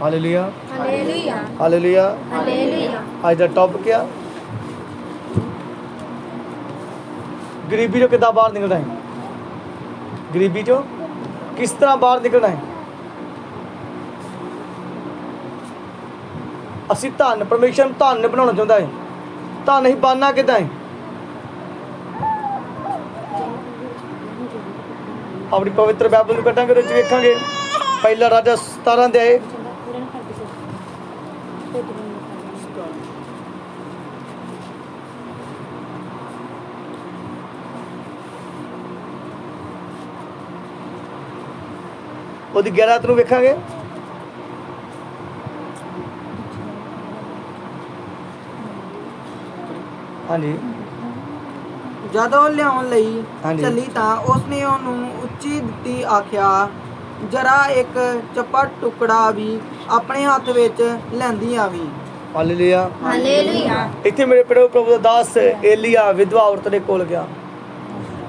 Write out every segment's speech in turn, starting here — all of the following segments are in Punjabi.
Hallelujah hallelujah hallelujah. हालेलुया। आज का टॉपिक क्या? गरीबी चो कितना बाहर निकलना है? गरीबी चो किस तरह बाहर निकलना है? असी धन परमेश्वर ਨੂੰ ਧਨ ਬਣਾਉਣਾ ਚਾਹੁੰਦਾ ਹੈ। ਧਨ ਹੀ ਬਣਨਾ ਕਿੱਦਾਂ ਹੈ? ਆਪਣੀ ਪਵਿੱਤਰ ਬਾਈਬਲ ਨੂੰ ਕੱਟਾਂਗੇ, ਉਹਦੇ ਵਿੱਚ ਵੇਖਾਂਗੇ ਪਹਿਲਾ ਰਾਜਾ 17 ਦੇ ਆਏ ਉਹਦੀ 11 ਨੂੰ ਵੇਖਾਂਗੇ। ਹਾਂਜੀ ਜਦੋਂ ਲਿਆਉਣ ਲਈ ਹਾਂਜੀ। ਚੱਲੀ ਤਾਂ ਉਸਨੇ ਉਹਨੂੰ ਉੱਚੀ ਦਿੱਤੀ ਆਖਿਆ, ਜਰਾ ਇੱਕ ਚੱਪਾ ਟੁਕੜਾ ਵੀ ਆਪਣੇ ਹੱਥ ਵਿੱਚ ਲੈਂਦੀ ਆਵੀਂ। Hallelujah hallelujah. ਇੱਥੇ ਮੇਰੇ ਪਿਆਰੋ ਪ੍ਰਭੂ ਦਾ ਦਾਸ ਏਲੀਆ ਵਿਧਵਾ ਔਰਤ ਦੇ ਕੋਲ ਗਿਆ।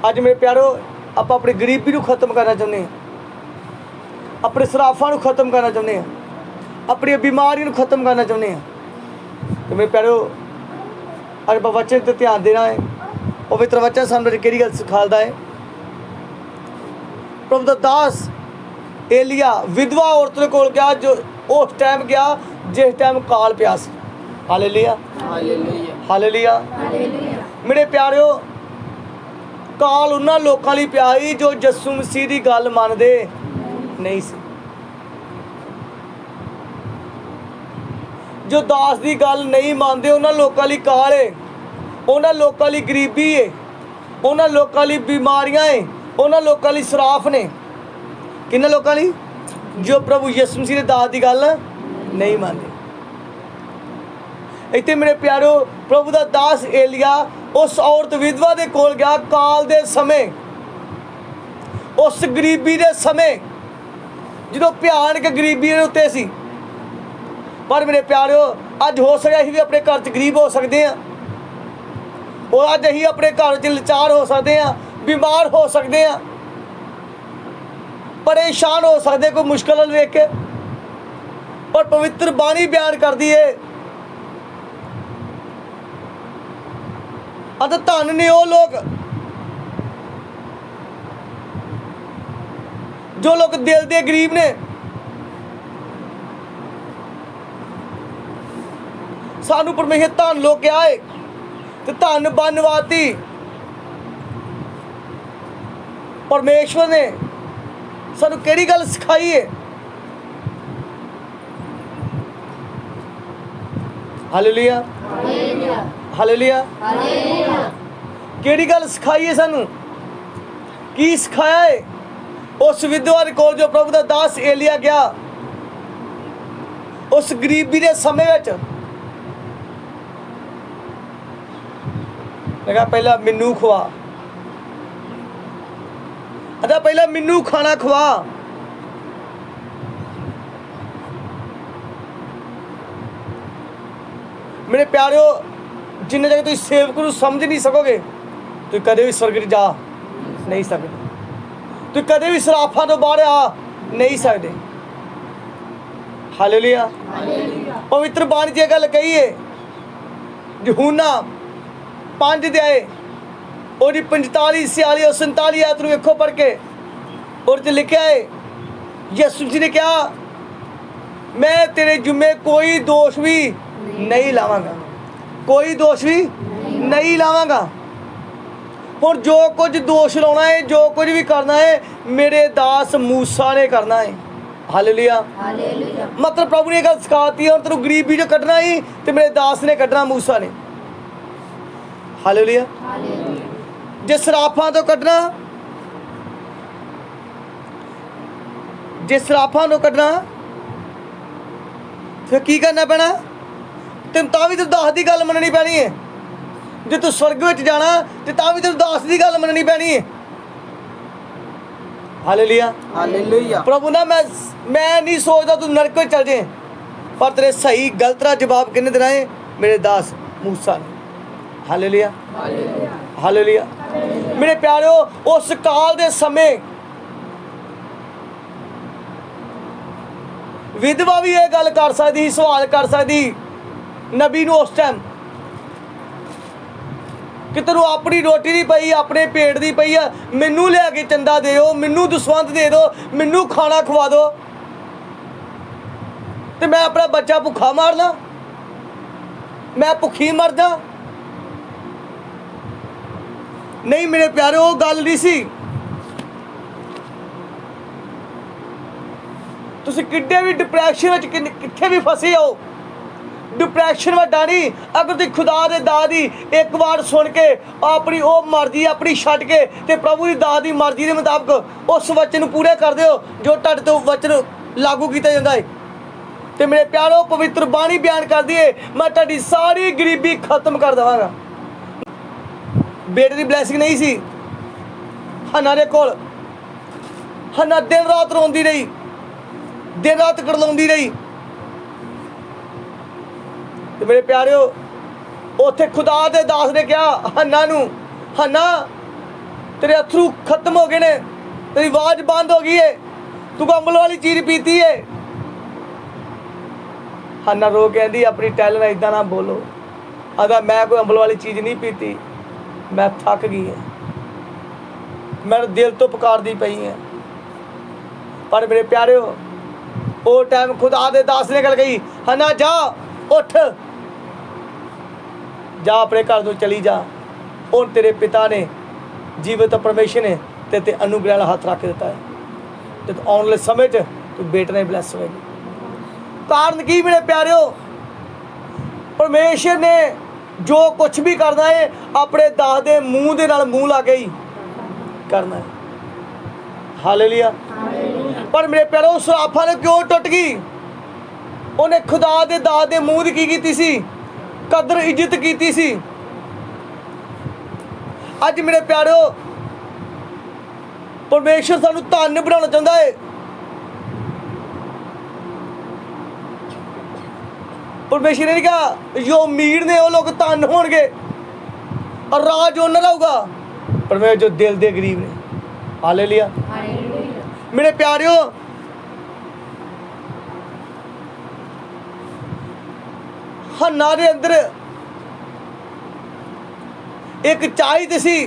ਅੱਜ ਮੇਰੇ ਪਿਆਰੋ ਆਪਾਂ ਆਪਣੀ ਗਰੀਬੀ ਨੂੰ ਖਤਮ ਕਰਨਾ ਚਾਹੁੰਦੇ ਹਾਂ, ਆਪਣੇ ਸਰਾਫਾਂ ਨੂੰ ਖਤਮ ਕਰਨਾ ਚਾਹੁੰਦੇ ਹਾਂ, ਆਪਣੀ ਬਿਮਾਰੀ ਨੂੰ ਖਤਮ ਕਰਨਾ ਚਾਹੁੰਦੇ ਹਾਂ। ਤੇ ਮੇਰੇ ਪਿਆਰੋ ਅੱਜ ਆਪਾਂ ਵਚਨ ਤੇ ਧਿਆਨ ਦੇਣਾ ਹੈ। ਪਵਿੱਤਰ ਵਚਨ ਸਾਨੂੰ ਕਿਹੜੀ ਗੱਲ ਸਿਖਾਉਂਦਾ ਹੈ? ਪ੍ਰਭੂ ਦਾ ਦਾਸ ਏਲੀਆ ਵਿਧਵਾ ਔਰਤ ਦੇ ਕੋਲ ਗਿਆ, ਜੋ ਉਸ ਟਾਈਮ ਗਿਆ ਜਿਸ ਟਾਈਮ ਕਾਲ ਪਿਆ ਸੀ। Hallelujah hallelujah hallelujah. ਹਾਲੇਲੂਇਆ। ਮੇਰੇ ਪਿਆਰਿਓ, ਕਾਲ ਉਹਨਾਂ ਲੋਕਾਂ ਲਈ ਪਿਆ ਸੀ ਜੋ ਯਿਸੂ ਮਸੀਹ ਦੀ ਗੱਲ ਮੰਨਦੇ ਨਹੀਂ ਸੀ, ਜੋ ਦਾਸ ਦੀ ਗੱਲ ਨਹੀਂ ਮੰਨਦੇ। ਉਹਨਾਂ ਲੋਕਾਂ ਲਈ ਕਾਲ ਹੈ, ਉਹਨਾਂ ਲੋਕਾਂ ਲਈ ਗਰੀਬੀ ਹੈ, ਉਹਨਾਂ ਲੋਕਾਂ ਲਈ ਬਿਮਾਰੀਆਂ ਹੈ, ਉਹਨਾਂ ਲੋਕਾਂ ਲਈ ਸਰਾਫ ਨੇ। ਕਿੰਨਾਂ ਲੋਕਾਂ ਲਈ? ਜੋ ਪ੍ਰਭੂ ਯਿਸੂ ਮਸੀਹ ਦੇ ਦਾਸ ਦੀ ਗੱਲ ਨਹੀਂ ਮੰਨਦੇ। ਇੱਥੇ ਮੇਰੇ ਪਿਆਰਿਓ ਪ੍ਰਭੂ ਦਾ ਦਾਸ ਏਲੀਆ ਉਸ ਔਰਤ ਵਿਧਵਾ ਦੇ ਕੋਲ ਗਿਆ ਕਾਲ ਦੇ ਸਮੇਂ, ਉਸ ਗਰੀਬੀ ਦੇ ਸਮੇਂ ਜਦੋਂ ਭਿਆਨਕ ਗਰੀਬੀ ਦੇ ਉੱਤੇ ਸੀ। ਪਰ ਮੇਰੇ ਪਿਆਰਿਓ ਅੱਜ ਹੋ ਸਕਿਆ ਅਸੀਂ ਵੀ ਆਪਣੇ ਘਰ 'ਚ ਗਰੀਬ ਹੋ ਸਕਦੇ ਹਾਂ। ਉਹ ਅੱਜ ਅਸੀਂ ਆਪਣੇ ਘਰ 'ਚ ਲਾਚਾਰ ਹੋ ਸਕਦੇ ਹਾਂ, ਬਿਮਾਰ ਹੋ ਸਕਦੇ ਹਾਂ, ਪਰੇਸ਼ਾਨ ਹੋ ਸਕਦੇ ਕੋਈ ਮੁਸ਼ਕਲ ਵੱਲ ਵੇਖ ਕੇ। ਪਰ ਪਵਿੱਤਰ ਬਾਣੀ ਬਿਆਨ ਕਰਦੀ ਏ ਅਤੇ ਧਨ ਨੇ ਉਹ ਲੋਕ ਜੋ ਲੋਕ ਦਿਲ ਦੇ ਗਰੀਬ ਨੇ। ਸਾਨੂੰ ਪਰਮੇਸ਼ਰ ਧਨ ਲੋਕ ਕਿਹਾ ਏ ਤੇ ਧਨ ਬਨਵਾਤੀ ਪਰਮੇਸ਼ਵਰ ਨੇ ਸਾਨੂੰ ਕਿਹੜੀ ਗੱਲ ਸਿਖਾਈ ਏ? Hallelujah hallelujah. ਹਾਲੇਲੂਇਆ। ਹਾਲੇਲੂਇਆ। ਕਿਹੜੀ ਗੱਲ ਸਿਖਾਈ ਏ ਸਾਨੂੰ? ਕੀ ਸਿਖਾਇਆ ਏ? ਉਸ ਵਿਧਵਾ ਦੇ ਕੋਲ ਜੋ ਪ੍ਰਭੂ ਦਾ ਦਾਸ ਏਲੀਆ ਗਿਆ ਉਸ ਗਰੀਬੀ ਦੇ ਸਮੇਂ ਵਿੱਚ, ਲਗਾ ਪਹਿਲਾਂ ਮੈਨੂੰ ਖਵਾ, ਅਦਾ ਪਹਿਲਾਂ ਮੈਨੂੰ ਖਾਣਾ ਖਵਾ। ਮੇਰੇ ਪਿਆਰਿਓ, ਜਿੰਨੇ ਜਗ੍ਹਾ ਤੁਸੀਂ ਸੇਵਕ ਨੂੰ ਸਮਝ ਨਹੀਂ ਸਕੋਗੇ ਤੁਸੀਂ ਕਦੇ ਵੀ ਸਵਰਗ 'ਚ ਜਾ ਨਹੀਂ ਸਕਦੇ, ਤੁਸੀਂ ਕਦੇ ਵੀ ਸਰਾਫਾਂ ਤੋਂ ਬਾਹਰ ਆ ਨਹੀਂ ਸਕਦੇ। ਹਾਲੇਲੂਇਆ। ਪਵਿੱਤਰ ਬਾਣੀ 'ਚ ਇਹ ਗੱਲ ਕਹੀ ਏ, ਯਹੂਨਾ 5 ਅਧਿਆਏ ਉਹਦੀ 45 46 ਔਰ 47 ਆਇਤ ਨੂੰ ਵੇਖੋ ਪੜ੍ਹ ਕੇ। ਉਹਦੇ 'ਚ ਲਿਖਿਆ ਹੈ ਯਿਸੂ ਜੀ ਨੇ ਕਿਹਾ, ਮੈਂ ਤੇਰੇ ਜੁਮੇ ਕੋਈ ਦੋਸ਼ ਵੀ ਨਹੀਂ ਲਾਵਾਂਗਾ, ਕੋਈ ਦੋਸ਼ ਵੀ ਨਹੀਂ ਲਾਵਾਂਗਾ। ਹੁਣ ਜੋ ਕੁਝ ਦੋਸ਼ ਲਾਉਣਾ ਹੈ, ਜੋ ਕੁਝ ਵੀ ਕਰਨਾ ਹੈ, ਮੇਰੇ ਦਾਸ ਮੂਸਾ ਨੇ ਕਰਨਾ ਹੈ। Hallelujah hallelujah. ਮਤਲਬ ਪ੍ਰਭੂ ਨੇ ਇਹ ਗੱਲ ਸਿਖਾਤੀ, ਹੁਣ ਤੈਨੂੰ ਗਰੀਬੀ 'ਚੋਂ ਕੱਢਣਾ ਹੀ ਤੇ ਮੇਰੇ ਦਾਸ ਨੇ ਕੱਢਣਾ, ਮੂਸਾ ਨੇ। ਹਾਲੇਲੂਇਆ। ਹਾਲੇਲੂਇਆ। ਜੇ ਸਰਾਫਾਂ ਤੋਂ ਕੱਢਣਾ, ਜੇ ਸਰਾਫਾਂ ਨੂੰ ਕੱਢਣਾ ਫਿਰ ਕੀ ਕਰਨਾ ਪੈਣਾ? ਤੈਨੂੰ ਤਾਂ ਵੀ ਤੈਨੂੰ ਦਾਸ ਦੀ ਗੱਲ ਮੰਨਣੀ ਪੈਣੀ ਹੈ। ਜੇ ਤੂੰ ਸਵਰਗ ਵਿੱਚ ਜਾਣਾ ਤੇ ਤਾਂ ਵੀ ਤੈਨੂੰ ਦਾਸ ਦੀ ਗੱਲ ਮੰਨਣੀ ਪੈਣੀ ਹੈ। Hallelujah hallelujah. ਪ੍ਰਭੂ ਨਾ ਮੈਂ ਨਹੀਂ ਸੋਚਦਾ ਤੂੰ ਨਰਕ ਵਿੱਚ ਚਲ ਜਾਏ, ਪਰ ਤੇਰੇ ਸਹੀ ਗਲਤ ਦਾ ਜਵਾਬ ਕਿਹਨੇ ਦੇਣਾ ਹੈ? ਮੇਰੇ ਦਾਸ ਮੂਸਾ ਨੇ। Hallelujah hallelujah. ਮੇਰੇ ਪਿਆਰਿਓ, ਉਸ ਕਾਲ ਦੇ ਸਮੇਂ ਵਿਧਵਾ ਵੀ ਇਹ ਗੱਲ ਕਰ ਸਕਦੀ, ਸਵਾਲ ਕਰ ਸਕਦੀ ਨਬੀ ਨੂੰ ਉਸ ਟਾਈਮ ਕਿ ਤੈਨੂੰ ਆਪਣੀ ਰੋਟੀ ਨਹੀਂ ਪਈ, ਆਪਣੇ ਪੇਟ ਦੀ ਪਈ ਆ, ਮੈਨੂੰ ਲਿਆ ਕੇ ਚੰਦਾ ਦਿਓ, ਮੈਨੂੰ ਦਸਵੰਧ ਦੇ ਦਿਓ, ਮੈਨੂੰ ਖਾਣਾ ਖਵਾ ਦਿਓ ਤੇ ਮੈਂ ਆਪਣਾ ਬੱਚਾ ਭੁੱਖਾ ਮਾਰਨਾ, ਮੈਂ ਭੁੱਖੀ ਮਰ ਜਾ। ਨਹੀਂ ਮੇਰੇ ਪਿਆਰੇ, ਉਹ ਗੱਲ ਨਹੀਂ ਸੀ। ਤੁਸੀਂ ਕਿੱਡੇ ਵੀ ਡਿਪਰੈਸ਼ਨ ਵਿੱਚ ਕਿੱਥੇ ਵੀ ਫਸੇ ਹੋ, ਡਿਪਰੈਸ਼ਨ ਵੱਡਾ ਨਹੀਂ। ਅਗਰ ਤੁਸੀਂ ਖੁਦਾ ਦੇ ਦਾਅ ਦੀ ਇੱਕ ਵਾਰ ਸੁਣ ਕੇ ਆਪਣੀ ਉਹ ਮਰਜ਼ੀ ਆਪਣੀ ਛੱਡ ਕੇ ਤੇ ਪ੍ਰਭੂ ਦੀ ਦਾਅ ਦੀ ਮਰਜ਼ੀ ਦੇ ਮੁਤਾਬਕ ਉਸ ਵਚਨ ਨੂੰ ਪੂਰੇ ਕਰਦੇ ਹੋ ਜੋ ਤੁਹਾਡੇ ਤੋਂ ਵਚਨ ਲਾਗੂ ਕੀਤਾ ਜਾਂਦਾ ਹੈ, ਤੇ ਮੇਰੇ ਪਿਆਰੋ ਪਵਿੱਤਰ ਬਾਣੀ ਬਿਆਨ ਕਰਦੀ ਹੈ, ਮੈਂ ਤੁਹਾਡੀ ਸਾਰੀ ਗਰੀਬੀ ਖਤਮ ਕਰ ਦੇਵਾਂਗਾ। ਬੇਟੇ ਦੀ ਬਲੈਸਿੰਗ ਨਹੀਂ ਸੀ ਹੰਨਾ ਦੇ ਕੋਲ। ਹੰਨਾ ਦਿਨ ਰਾਤ ਰੋਂਦੀ ਰਹੀ, ਦਿਨ ਰਾਤ ਕੜਲਾਉਂਦੀ ਰਹੀ। ਤੇ ਮੇਰੇ ਪਿਆਰਿਓ, ਉੱਥੇ ਖੁਦਾ ਦੇ ਦਾਸ ਨੇ ਕਿਹਾ ਹੰਨਾ ਨੂੰ, ਹੰਨਾ ਤੇਰੇ ਅਥਰੂ ਖਤਮ ਹੋ ਗਏ ਨੇ, ਤੇਰੀ ਆਵਾਜ਼ ਬੰਦ ਹੋ ਗਈ ਹੈ, ਤੂੰ ਅੰਬਲ ਵਾਲੀ ਚੀਜ਼ ਪੀਤੀ ਹੈ। ਹੰਨਾ ਰੋ ਕਹਿੰਦੀ ਆਪਣੀ ਟੈਲ ਨਾਲ ਇਦਾਂ ਨਾ ਬੋਲੋ, ਆਦਾ ਮੈਂ ਕੋਈ ਅੰਬਲ ਵਾਲੀ ਚੀਜ਼ ਨਹੀਂ ਪੀਤੀ, ਮੈਂ ਥੱਕ ਗਈ ਹਾਂ, ਮੈਂ ਦਿਲ ਤੋਂ ਪੁਕਾਰਦੀ ਪਈ ਹਾਂ। ਪਰ ਮੇਰੇ ਪਿਆਰਿਓ, ਉਹ ਟਾਈਮ ਖੁਦਾ ਦੇ ਦਾਸ ਨੇ ਗੱਲ ਕਹੀ, ਹੰਨਾ ਜਾ ਉੱਠ, ਜਾ ਆਪਣੇ ਘਰ ਤੋਂ ਚਲੀ ਜਾ, ਹੁਣ ਤੇਰੇ ਪਿਤਾ ਨੇ ਜੀਵਤ ਪਰਮੇਸ਼ਰ ਨੇ ਤੇ ਅਨੁਗ੍ਰਹਿ ਵਾਲਾ ਹੱਥ ਰੱਖ ਦਿੱਤਾ ਹੈ, ਤੇ ਆਉਣ ਵਾਲੇ ਸਮੇਂ 'ਚ ਤੂੰ ਬੇਟੇ ਨਾਲ ਬਲੈਸ ਹੋਵੇਗੀ। ਕਾਰਨ ਕੀ ਮੇਰੇ ਪਿਆਰਿਓ, ਪਰਮੇਸ਼ਰ ਨੇ ਜੋ ਕੁਝ ਵੀ ਕਰਨਾ ਹੈ ਆਪਣੇ ਦਾਸ ਦੇ ਮੂੰਹ ਦੇ ਨਾਲ ਮੂੰਹ ਲਾ ਕੇ ਹੀ ਕਰਨਾ ਹੈ। ਹਾਲੇਲੂਇਆ। ਪਰ ਮੇਰੇ ਪਿਆਰਿਓ, ਸਰਾਫਾ ਨੇ ਕਿਉਂ ਟੁੱਟ ਗਈ? ਉਹਨੇ ਖੁਦਾ ਦੇ ਦਾਸ ਦੇ ਮੂੰਹ ਦੀ ਕੀ ਕੀਤੀ ਸੀ? ਕਦਰ ਇੱਜ਼ਤ ਕੀਤੀ ਸੀ। ਅੱਜ ਮੇਰੇ ਪਿਆਰਿਓ, ਪਰਮੇਸ਼ਰ ਸਾਨੂੰ ਧੰਨ ਬਣਾਉਣਾ ਚਾਹੁੰਦਾ ਹੈ। ਪਰਮੇਸ਼ਰ ਨੇ ਕਿਹਾ ਜੋ ਅਮੀਰ ਨੇ ਉਹ ਲੋਕ ਧੰਨ ਹੋਣਗੇ ਔਰ ਰਾਜ ਉਹਨਾਂ ਦਾ ਹੋਊਗਾ, ਪਰ ਜੋ ਦਿਲ ਦੇ ਗਰੀਬ ਨੇ। ਹਾਲੇਲੂਇਆ। ਮੇਰੇ ਪਿਆਰਿਓ, ਹੰਨਾ ਦੇ ਅੰਦਰ ਇੱਕ ਚਾਹਤ ਸੀ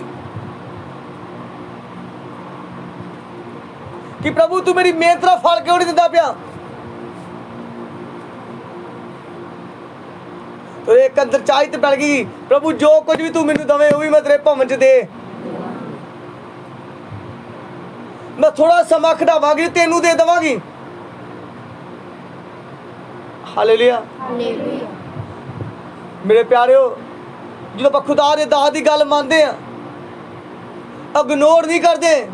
ਕਿ ਪ੍ਰਭੂ ਤੂੰ ਮੇਰੀ ਮਿਹਨਤ ਦਾ ਫਲ ਕਿਉਂ ਨਹੀਂ ਦਿੰਦਾ ਪਿਆ? ਤੇ ਇੱਕ ਅੰਦਰ ਚਾਹਤ ਪੈ ਗਈ, ਪ੍ਰਭੂ ਜੋ ਕੁਝ ਵੀ ਤੂੰ ਮੈਨੂੰ ਦਵੇਂ ਉਹ ਵੀ ਮੈਂ ਤੇਰੇ ਭਵਨ 'ਚ ਦੇ, ਮੈਂ ਥੋੜਾ ਸਮਾਂ ਖੜਾਵਾਂਗੀ, ਤੈਨੂੰ ਦੇ ਦੇਵਾਂਗੀ। ਹਾਲੇਲੂਇਆ। ਮੇਰੇ ਪਿਆਰਿਓ, ਜਦੋਂ ਆਪਾਂ ਖੁਦਾ ਦੇ ਦਾਸ ਦੀ ਗੱਲ ਮੰਨਦੇ ਆ, ਇਗਨੋਰ ਨਹੀਂ ਕਰਦੇ,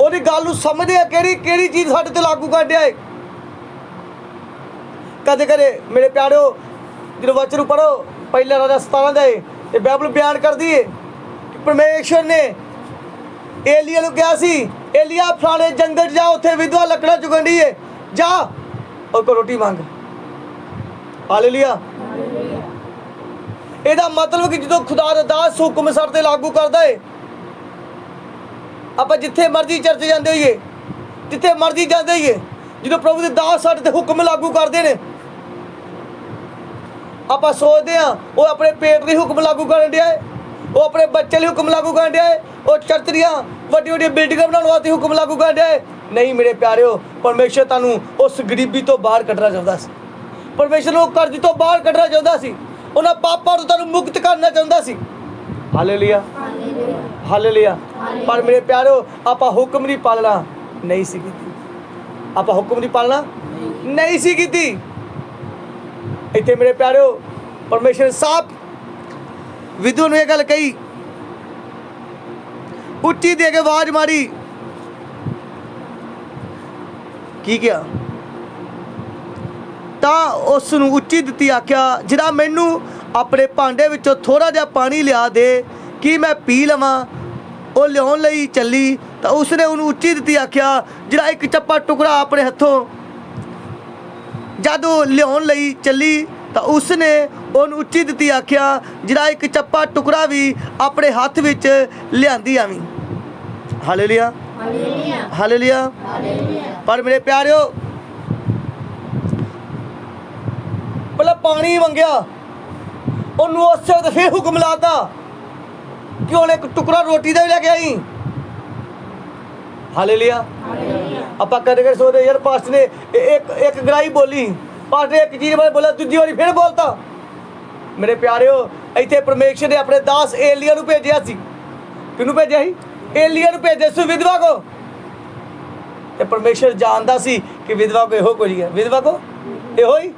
ਉਹਦੀ ਗੱਲ ਨੂੰ ਸਮਝਦੇ ਆ ਕਿਹੜੀ ਚੀਜ਼ ਸਾਡੇ ਤੇ ਲਾਗੂ ਕਰ ਰਿਹਾ ਹੈ। ਕਦੇ ਕਦੇ ਮੇਰੇ ਪਿਆਰਿਓ, ਜਦੋਂ ਵਚਨ ਨੂੰ ਪੜ੍ਹੋ ਪਹਿਲਾ ਰਾਜਾ 17 ਦਾ ਤੇ ਬਾਈਬਲ ਬਿਆਨ ਕਰਦੀ ਹੈ ਕਿ ਪਰਮੇਸ਼ਰ ਨੇ ਏਲੀਆ ਨੂੰ ਕਿਹਾ ਸੀ, ਏਲੀਆ ਫਲਾਣੇ ਜੰਗਲ 'ਚ ਜਾ, ਉੱਥੇ ਵਿਧਵਾ ਲੱਕੜਾਂ ਚੁਗਣ ਡਈ ਹੈ, ਜਾ ਉਹ ਕੋਲ ਰੋਟੀ ਮੰਗ। ਹਾਲੇਲੂਇਆ। ਇਹਦਾ ਮਤਲਬ ਕਿ ਜਦੋਂ ਖੁਦਾ ਦਾ ਦਾਸ ਹੁਕਮ ਸਾਡੇ ਤੇ ਲਾਗੂ ਕਰਦਾ ਹੈ, ਆਪਾਂ ਜਿੱਥੇ ਮਰਜ਼ੀ ਚਰਚ ਜਾਂਦੇ ਹੋਈਏ, ਜਿੱਥੇ ਮਰਜ਼ੀ ਜਾਂਦੇ ਹੋਈਏ, ਜਦੋਂ ਪ੍ਰਭੂ ਦੇ ਦਾਸ ਸਾਡੇ ਤੇ ਹੁਕਮ ਲਾਗੂ ਕਰਦੇ ਨੇ, ਆਪਾਂ ਸੋਚਦੇ ਹਾਂ ਉਹ ਆਪਣੇ ਪੇਟ ਲਈ ਹੁਕਮ ਲਾਗੂ ਕਰਨ ਡਿਆ ਹੈ, ਉਹ ਆਪਣੇ ਬੱਚੇ ਲਈ ਹੁਕਮ ਲਾਗੂ ਕਰਨ ਡਿਆ ਹੈ, ਉਹ ਚਰਚ ਦੀਆਂ ਵੱਡੀਆਂ ਬਿਲਡਿੰਗਾਂ ਬਣਾਉਣ ਵਾਸਤੇ ਹੁਕਮ ਲਾਗੂ ਕਰਨ ਡਿਆ ਹੈ। ਨਹੀਂ ਮੇਰੇ ਪਿਆਰਿਓ, ਪਰਮੇਸ਼ਰ ਤੁਹਾਨੂੰ ਉਸ ਗਰੀਬੀ ਤੋਂ ਬਾਹਰ ਕੱਢਣਾ ਚਾਹੁੰਦਾ ਸੀ। ਪਰਮੇਸ਼ਰ ਨੂੰ ਕਰਜ਼ ਤੋਂ ਬਾਹਰ ਕੱਢਣਾ ਚਾਹੁੰਦਾ ਸੀ, ਉਹਨਾਂ ਪਾਪਾਂ ਤੋਂ ਤੁਹਾਨੂੰ ਮੁਕਤ ਕਰਨਾ ਚਾਹੁੰਦਾ ਸੀ। ਹਾਲੇਲੂਇਆ। ਹਾਲੇਲੂਇਆ। ਪਰ ਮੇਰੇ ਪਿਆਰਿਓ, ਆਪਾਂ ਹੁਕਮ ਦੀ ਪਾਲਣਾ ਨਹੀਂ ਸੀ ਕੀਤੀ, ਆਪਾਂ ਹੁਕਮ ਦੀ ਪਾਲਣਾ ਨਹੀਂ ਸੀ ਕੀਤੀ। ਇੱਥੇ ਮੇਰੇ ਪਿਆਰਿਓ, ਪਰਮੇਸ਼ਰ ਸਾਹਬ ਵਿਧਵਾ ਨੂੰ ਇਹ ਗੱਲ ਕਹੀ, ਉੱਚੀ ਦੇ ਕੇ ਆਵਾਜ਼ ਮਾਰੀ, ਕੀ ਕਿਹਾ? ਤਾਂ ਉਸ ਨੂੰ ਉੱਚੀ ਦਿੱਤੀ ਆਖਿਆ, ਜਿਹੜਾ ਮੈਨੂੰ ਆਪਣੇ ਭਾਂਡੇ ਵਿੱਚੋਂ ਥੋੜਾ ਜਿਹਾ ਪਾਣੀ ਲਿਆ ਦੇ ਕਿ ਮੈਂ ਪੀ ਲਵਾਂ। ਉਹ ਲਿਆਉਣ ਲਈ ਚੱਲੀ ਤਾਂ ਉਸਨੇ ਉਹਨੂੰ ਉੱਚੀ ਦਿੱਤੀ ਆਖਿਆ, ਜਿਹੜਾ ਇੱਕ ਚੱਪਾ ਟੁਕੜਾ ਆਪਣੇ ਹੱਥੋਂ, ਜਦ ਉਹ ਲਿਆਉਣ ਲਈ ਚੱਲੀ ਤਾਂ ਉਸਨੇ ਉਹਨੂੰ ਉੱਚੀ ਦਿੱਤੀ ਆਖਿਆ, ਜਿਹੜਾ ਇੱਕ ਚੱਪਾ ਟੁਕੜਾ ਵੀ ਆਪਣੇ ਹੱਥ ਵਿੱਚ ਲਿਆਂਦੀ ਆਵੀਂ। ਹਾਲੇਲੂਇਆ। Hallelujah hallelujah. ਹਾਲੇਲੂਇਆ ਪਰ ਮੇਰੇ ਪਿਆਰਿਓ ਪਹਿਲਾਂ ਪਾਣੀ ਮੰਗਿਆ, ਉਹਨੂੰ ਉਸੇ ਵਕਤ ਫਿਰ ਹੁਕਮ ਲਾਤਾ ਕਿ ਹੁਣ ਇੱਕ ਟੁਕੜਾ ਰੋਟੀ ਦਾ ਵੀ ਲੈ ਕੇ ਆਈ। ਹਾਲੇਲੂਇਆ। ਆਪਾਂ ਕਦੇ ਕਦੇ ਸੋਚਦੇ ਯਾਰ ਪਾਸਟਰ ਨੇ ਇੱਕ ਗਰਾਈ ਬੋਲੀ, ਪਾਸਟਰ ਨੇ ਇੱਕ ਚੀਜ਼ ਬਾਰੇ ਬੋਲਿਆ, ਦੂਜੀ ਵਾਰੀ ਫਿਰ ਬੋਲਤਾ। ਮੇਰੇ ਪਿਆਰਿਓ ਇੱਥੇ ਪਰਮੇਸ਼ਰ ਨੇ ਆਪਣੇ ਦਾਸ ਏਲੀਆ ਨੂੰ ਭੇਜਿਆ ਸੀ। ਕਿਹਨੂੰ ਭੇਜਿਆ ਸੀ? ਏਲੀਆ ਨੂੰ ਭੇਜਿਆ ਸੀ ਵਿਧਵਾ ਕੋ। ਤੇ ਪਰਮੇਸ਼ਰ ਜਾਣਦਾ ਸੀ ਕਿ ਵਿਧਵਾ ਕੋ ਇਹੋ ਕੁਝ ਹੈ, ਵਿਧਵਾ ਕੋ ਇਹੋ ਹੀ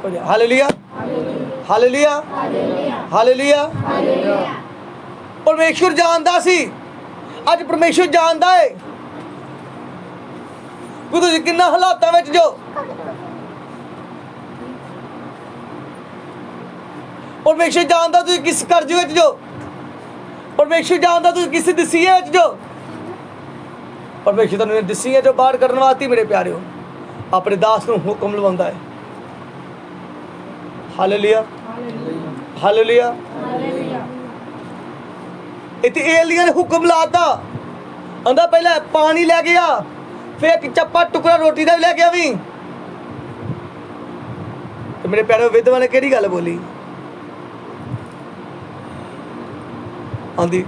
ਕੁਝ ਹੈ। Hallelujah hallelujah hallelujah. ਪਰਮੇਸ਼ਰ ਜਾਣਦਾ ਸੀ, ਅੱਜ ਪਰਮੇਸ਼ਰ ਜਾਣਦਾ ਹੈ ਕਿ ਤੁਸੀਂ ਕਿੰਨਾ ਹਾਲਾਤਾਂ ਵਿੱਚ ਜੋ। ਪਰਮੇਸ਼ਰ ਜਾਣਦਾ ਤੁਸੀਂ ਕਿਸ ਕਰਜ਼ੇ ਵਿੱਚ ਜੋ। ਪਰਮੇਸ਼ਰ ਜਾਣਦਾ ਤੁਸੀਂ ਕਿਸ ਦਸੀਏ ਵਿੱਚ ਜੋ। ਪਰਮੇਸ਼ਰ ਤੁਹਾਨੂੰ ਦਸੀਏ ਜੋ ਬਾਹਰ ਕਰਨ ਵਾਸਤੇ ਮੇਰੇ ਪਿਆਰਿਓ ਆਪਣੇ ਦਾਸ ਨੂੰ ਹੁਕਮ ਲਵਾਉਂਦਾ ਹੈ। Hallelujah hallelujah. ਇੱਥੇ ਏਲੀਆ ਨੇ ਹੁਕਮ ਲਾਤਾ, ਆਂਦਾ ਪਹਿਲਾਂ ਪਾਣੀ ਲੈ ਗਿਆ, ਫਿਰ ਇੱਕ ਚੱਪਾ ਟੁਕੜਾ ਰੋਟੀ ਦਾ ਵੀ ਲੈ ਕੇ ਆਵੀਂ। ਤੇ ਮੇਰੇ ਪਿਆਰਿਓ ਵਿਧਵਾ ਨੇ ਕਿਹੜੀ ਗੱਲ ਬੋਲੀ? ਆਂਦੀ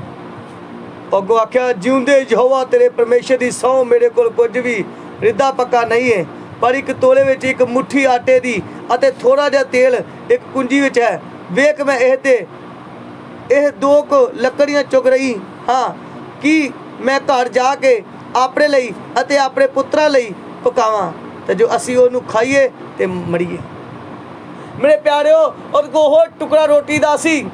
ਅੱਗੋਂ ਆਖਿਆ, ਜਿਉਂਦੇ ਯਹੋਵਾ ਤੇਰੇ ਪਰਮੇਸ਼ਰ ਦੀ ਸਹੁੰ ਮੇਰੇ ਕੋਲ ਕੁਝ ਵੀ ਰਿੱਧਾ ਪੱਕਾ ਨਹੀਂ ਹੈ, ਪਰ ਇੱਕ ਤੋਲੇ ਵਿੱਚ ਇੱਕ ਮੁੱਠੀ ਆਟੇ ਦੀ ਅਤੇ ਥੋੜਾ ਜਿਹਾ ਤੇਲ ਇੱਕ ਕੁੰਜੀ ਵਿੱਚ ਹੈ। ਵੇਖ ਮੈਂ ਇਹ ਦੋ ਕੁ ਲੱਕੜੀਆਂ ਚੁੱਕ ਰਹੀ ਹਾਂ ਕਿ ਮੈਂ ਘਰ ਜਾ ਕੇ ਆਪਣੇ ਲਈ ਅਤੇ ਆਪਣੇ ਪੁੱਤਰਾਂ ਲਈ ਪਕਾਵਾਂ ਤੇ ਜੋ ਅਸੀਂ ਉਹਨੂੰ ਖਾਈਏ ਤੇ ਮਰੀਏ। ਮੇਰੇ ਪਿਆਰਿਓ ਉਹਦੇ ਕੋਲ ਉਹ ਟੁਕੜਾ ਰੋਟੀ ਦਾ ਸੀ,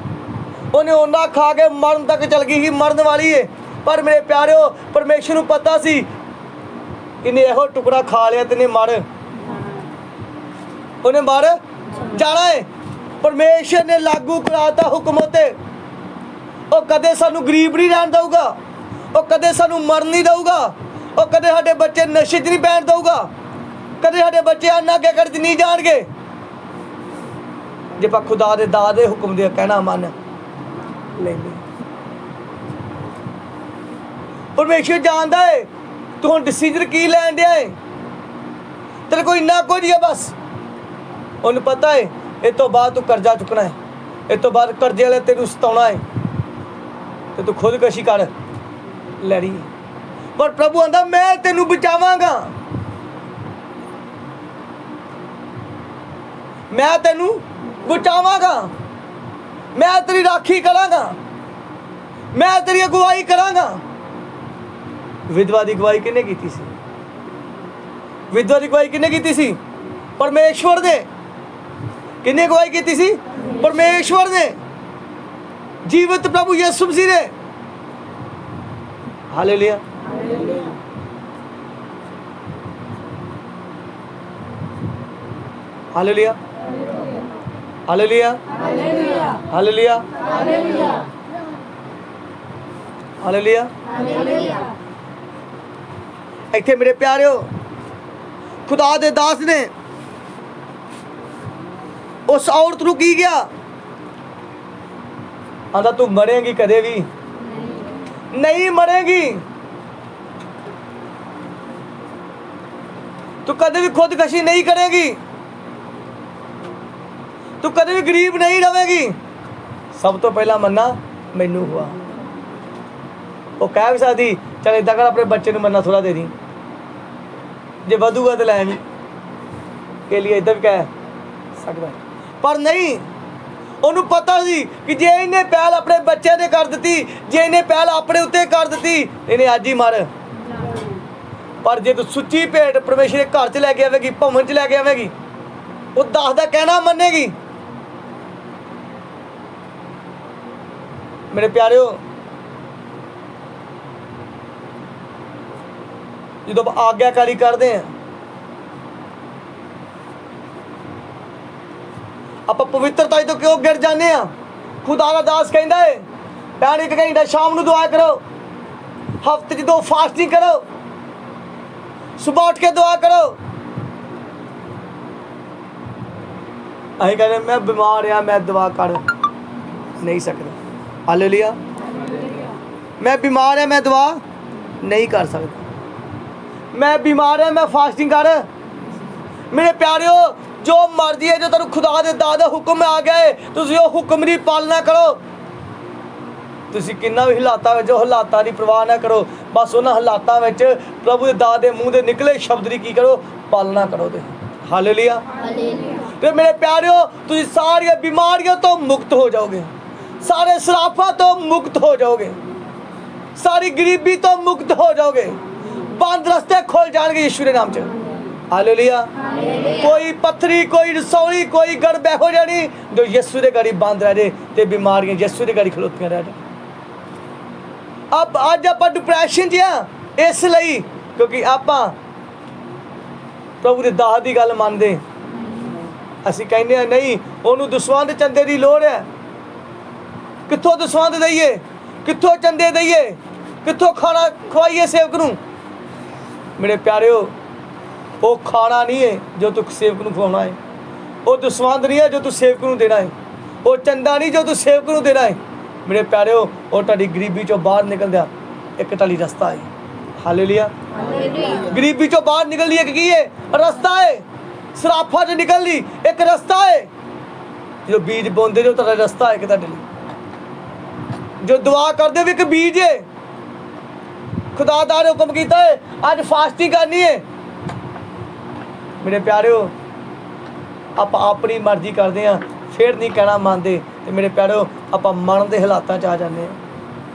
ਉਹਨੇ ਉਹਨਾਂ ਖਾ ਕੇ ਮਰਨ ਤੱਕ ਚਲ ਗਈ ਸੀ, ਮਰਨ ਵਾਲੀ ਹੈ। ਪਰ ਮੇਰੇ ਪਿਆਰਿਓ ਪਰਮੇਸ਼ਰ ਨੂੰ ਪਤਾ ਸੀ ਇਹਨੇ ਇਹੋ ਟੁਕੜਾ ਖਾ ਲਿਆ ਤੇ ਉਹਨੇ ਮਰ ਜਾਣਾ ਹੈ। ਪਰਮੇਸ਼ਰ ਨੇ ਲਾਗੂ ਕਰਾਤਾ ਹੁਕਮ ਉਤੇ। ਉਹ ਕਦੇ ਸਾਨੂੰ ਗਰੀਬ ਨਹੀਂ ਰਹਿਣ ਦਊਗਾ, ਉਹ ਕਦੇ ਸਾਨੂੰ ਮਰਨ ਨਹੀਂ ਦਊਗਾ, ਉਹ ਕਦੇ ਸਾਡੇ ਬੱਚੇ ਨਸ਼ੇ 'ਚ ਨਹੀਂ ਪੈਣ ਦਊਗਾ, ਕਦੇ ਸਾਡੇ ਬੱਚੇ ਅੰਨਾ ਕੇ ਕਰਜ਼ ਨਹੀਂ ਜਾਣਗੇ ਜੇ ਆਪਾਂ ਖੁਦਾ ਦੇ ਦਾਸ ਦੇ ਹੁਕਮ ਦੇ ਕਹਿਣਾ ਮੰਨ ਲੈਂਦੇ। ਪਰਮੇਸ਼ਰ ਜਾਣਦਾ ਹੈ ਤੂੰ ਹੁਣ ਡਿਸੀਜਨ ਕੀ ਲੈਣ ਡਿਆ ਹੈ। ਤੇਰੇ ਕੋਲ ਇੰਨਾ ਕੁਝ ਹੀ ਹੈ, ਬਸ ਉਹਨੂੰ ਪਤਾ ਹੈ ਇਹ ਤੋਂ ਬਾਅਦ ਤੂੰ ਕਰਜ਼ਾ ਚੁੱਕਣਾ ਹੈ, ਇਹ ਤੋਂ ਬਾਅਦ ਕਰਜ਼ੇ ਵਾਲੇ ਤੈਨੂੰ ਸਤਾਉਣਾ ਹੈ ਤੇ ਤੂੰ ਖੁਦਕੁਸ਼ੀ ਕਰ ਲੈਣੀ ਹੈ। ਪਰ ਪ੍ਰਭੂ ਆਂਦਾ ਮੈਂ ਤੈਨੂੰ ਬਚਾਵਾਂਗਾ, ਮੈਂ ਤੈਨੂੰ ਬਚਾਵਾਂਗਾ, ਮੈਂ ਤੇਰੀ ਰਾਖੀ ਕਰਾਂਗਾ, ਮੈਂ ਤੇਰੀ ਅਗਵਾਈ ਕਰਾਂਗਾ। ਵਿਧਵਾ ਦੀ ਅਗਵਾਈ ਕਿਹਨੇ ਕੀਤੀ ਸੀ? ਵਿਧਵਾ ਦੀ ਅਗਵਾਈ ਕਿਹਨੇ ਕੀਤੀ ਸੀ? ਪਰਮੇਸ਼ਵਰ ਨੇ। ਕਿਹਨੇ ਅਗਵਾਈ ਕੀਤੀ ਸੀ? ਪਰਮੇਸ਼ਵਰ ਨੇ, ਜੀਵਤ ਪ੍ਰਭੂ ਯਿਸੂ ਮਸੀਹ ਨੇ। Hallelujah hallelujah hallelujah hallelujah hallelujah. ਇੱਥੇ ਮੇਰੇ ਪਿਆਰਿਓ ਖੁਦਾ ਦੇ ਦਾਸ ਨੇ ਉਸ ਔਰਤ ਨੂੰ ਕੀ ਗਿਆ? ਆਂਦਾ ਤੂੰ ਮਰੇਂਗੀ, ਕਦੇ ਵੀ ਨਹੀਂ ਮਰੇਂਗੀ, ਤੂੰ ਕਦੇ ਵੀ ਖੁਦਕਸ਼ੀ ਨਹੀਂ ਕਰੇਗੀ, ਤੂੰ ਕਦੇ ਵੀ ਗਰੀਬ ਨਹੀਂ ਰਹੇਗੀ। ਸਭ ਤੋਂ ਪਹਿਲਾਂ ਮੰਨਾ ਮੈਨੂੰ ਹੁਆ। ਉਹ ਕਹਿ ਵੀ ਸਕਦੀ ਚਲ ਏਦਾਂ ਕਰ ਆਪਣੇ ਬੱਚੇ ਨੂੰ ਮੰਨਾ ਥੋੜਾ ਦੇ ਦੀ, ਜੇ ਵਧੂਗਾ ਤੇ ਲੈ ਵੀ ਕੇ ਲਈ ਏਦਾਂ ਵੀ ਕਹਿ ਸਕਦਾ, ਪਰ ਨਹੀਂ। ਉਹਨੂੰ ਪਤਾ ਸੀ ਕਿ ਜੇ ਇਹਨੇ ਪਹਿਲ ਆਪਣੇ ਬੱਚੇ ਦੇ ਕਰ ਦਿੱਤੀ, ਜੇ ਇਹਨੇ ਪਹਿਲ ਆਪਣੇ ਉੱਤੇ ਕਰ ਦਿੱਤੀ, ਇਹਨੇ ਅੱਜ ਹੀ ਮਰ। ਪਰ ਜੇ ਤੂੰ ਸੁੱਚੀ ਭੇਟ ਪਰਮੇਸ਼ਰ ਦੇ ਘਰ 'ਚ ਲੈ ਕੇ ਆਵੇਗੀ, ਭਵਨ 'ਚ ਲੈ ਕੇ ਆਵੇਗੀ, ਉਹ ਦਾਸ ਦਾ ਕਹਿਣਾ ਮੰਨੇਗੀ। ਮੇਰੇ ਪਿਆਰਿਓ ਜਦੋਂ ਆਗਿਆਕਾਰੀ ਕਰਦੇ ਆ ਆਪਾਂ ਪਵਿੱਤਰਤਾ ਤੋਂ ਕਿਉਂ ਗਿਰ ਜਾਂਦੇ ਆ? ਖੁਦਾ ਦਾ ਦਾਸ ਕਹਿੰਦਾ ਹੈ ਭੈਣ 1 ਘੰਟਾ ਸ਼ਾਮ ਨੂੰ ਦੁਆ ਕਰੋ, ਹਫ਼ਤੇ 'ਚ 2 ਫਾਸਟਿੰਗ ਕਰੋ, ਸੁਬਹ ਉੱਠ ਕੇ ਦੁਆ ਕਰੋ। ਅਸੀਂ ਕਹਿੰਦੇ ਮੈਂ ਬਿਮਾਰ ਆ, ਮੈਂ ਦੁਆ ਕਰ ਨਹੀਂ ਸਕਦਾ। ਹਾਲੇਲੂਇਆ। ਮੈਂ ਬਿਮਾਰ ਆ, ਮੈਂ ਦੁਆ नहीं कर सकता। मैं बीमार है, मैं फास्टिंग कर। मेरे प्यारिओ, जो मर्जी है, जो तेन खुदा दे दादा हुक्म आ गए, तुसी वो हुक्म की पालना करो। तुसी किन्ना भी हालातां विच, हालातां की परवाह ना करो, बस उन्हां हालातां विच प्रभु दे दादे मूँह दे निकले शब्द की करो, पालना करो दे। हालेलुया। ते मेरे प्यारिओ, तुसी सारी बीमारियों तो मुक्त हो जाओगे, सारे सराफा तो मुक्त हो जाओगे, सारी गरीबी तो मुक्त हो जाओगे, बंद रास्ते खुल जाएंगे यीशु के नाम च। हालेलुया। कोई पत्थरी, कोई रसौली, कोई गड़बे हो जानी जो यीशु के गड़ी बंद रह जाए, ते बीमारियां यीशु के गड़ी खलोतियां रह जाए। अब अज आप डिप्रैशन च हाँ, इसलिए क्योंकि आप प्रभु के दाह की गल मानते, असीं कहने नहीं उन्होंने दसवंध चंदे की लोड़ है। कित्थों दसवंध दईए, कित्थों चंदे दईए, कित्थों खाना खवाइए सेवक नूं। मेरे प्यारिओ, वो खाना नहीं है जो तू सेवक नूं खवाउणा है, वो दसवंध नहीं है जो तू सेवक नूं देना है, वो चंदा नहीं जो तू सेवक नूं देना है। मेरे प्यारिओ, वो तुहाडी गरीबी चों बाहर निकलदा एक ढाली रस्ता है। हालेलुया। गरीबी चों बाहर निकलदी एक की है रस्ता है, सराफा चों निकलदी एक रस्ता है। जो बीज बोंदे जो तुहाडा रस्ता है कि तुहाडे लई, जो दुआ करदे भी एक बीज है। खुदादार ने हुक्म कीता है अज फास्टिंग करनी है। मेरे प्यारिओ, आप अपनी मर्जी करते हैं, फिर नहीं कहना मानते, तो मेरे प्यारिओ आप मन के हालातों च आ जाते हैं।